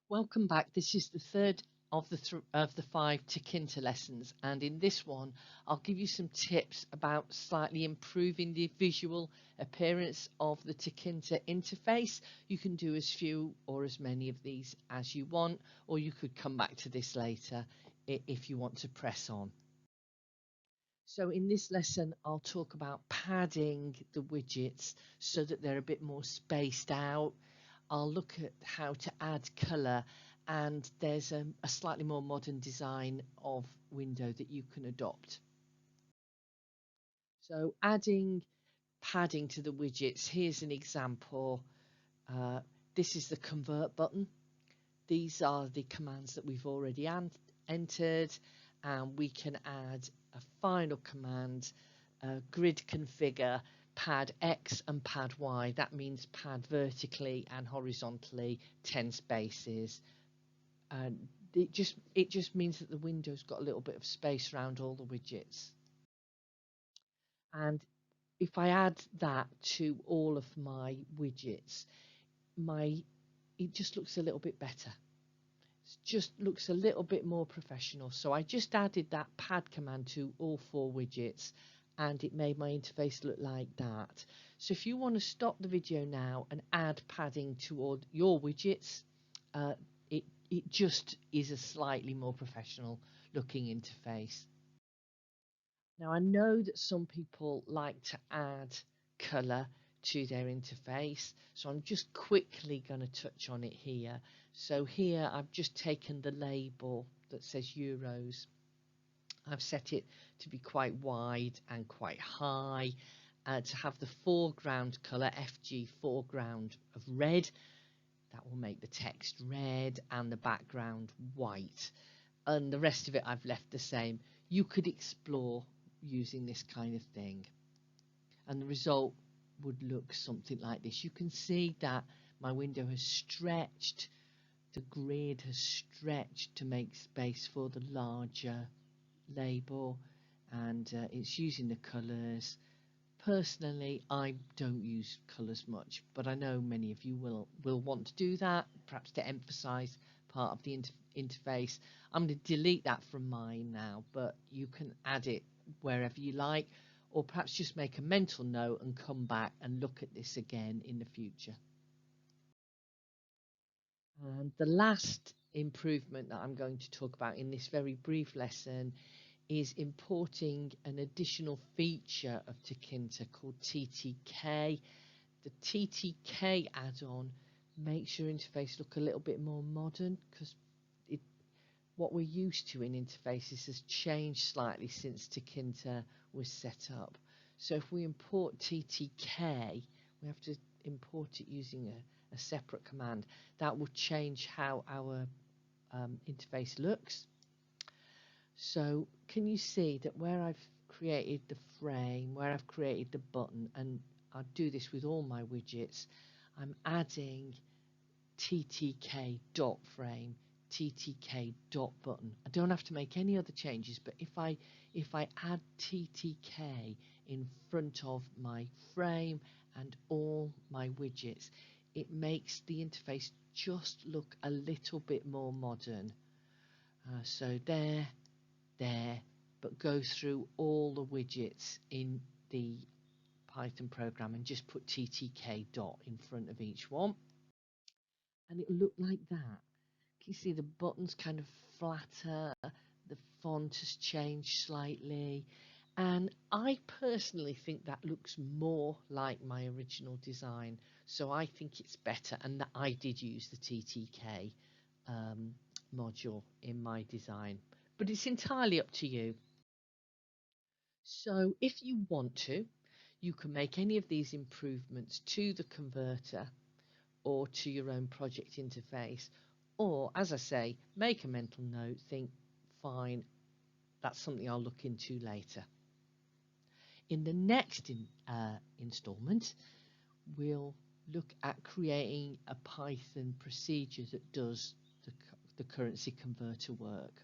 Welcome back. This is the third of the five Tkinter lessons, and in this one, I'll give you some tips about slightly improving the visual appearance of the Tkinter interface. You can do as few or as many of these as you want, or you could come back to this later if you want to press on. So in this lesson, I'll talk about padding the widgets so that they're a bit more spaced out. I'll look at how to add colour, and there's a slightly more modern design of window that you can adopt. So adding padding to the widgets, here's an example. This is the convert button. These are the commands that we've already entered, and we can add a final command, grid configure, pad X and pad Y. That means pad vertically and horizontally 10 spaces. And it just means that the window's got a little bit of space around all the widgets. And if I add that to all of my widgets, it just looks a little bit better. It just looks a little bit more professional. So I just added that pad command to all 4 widgets, and it made my interface look like that. So if you want to stop the video now and add padding to all your widgets, it just is a slightly more professional looking interface. Now I know that some people like to add colour to their interface, so I'm just quickly going to touch on it here. So here I've just taken the label that says Euros. I've set it to be quite wide and quite high, to have the foreground colour FG foreground of red. That will make the text red and the background white, and the rest of it I've left the same. You could explore using this kind of thing, and the result would look something like this. You can see that my window has stretched, the grid has stretched to make space for the larger label, and it's using the colours. Personally, I don't use colours much, but I know many of you will want to do that, perhaps to emphasize part of the interface. I'm going to delete that from mine now, but you can add it wherever you like, or perhaps just make a mental note and come back and look at this again in the future. And the last improvement that I'm going to talk about in this very brief lesson is importing an additional feature of Tkinter called TTK. The TTK add-on makes your interface look a little bit more modern, because what we're used to in interfaces has changed slightly since Tkinter was set up. So if we import TTK, we have to import it using a separate command. That will change how our interface looks. So can you see that where I've created the frame, where I've created the button, and I do this with all my widgets, I'm adding TTK dot frame, TTK dot button. I don't have to make any other changes, but if I add TTK in front of my frame and all my widgets, it makes the interface just look a little bit more modern. So there, but go through all the widgets in the Python program and just put TTK dot in front of each one, and it'll look like that. Can you see the buttons kind of flatter, the font has changed slightly, and I personally think that looks more like my original design, so I think it's better, and that I did use the TTK module in my design, but it's entirely up to you. So if you want to, you can make any of these improvements to the converter or to your own project interface, or, as I say, make a mental note, think, fine, that's something I'll look into later. In the next installment, we'll look at creating a Python procedure that does the currency converter work.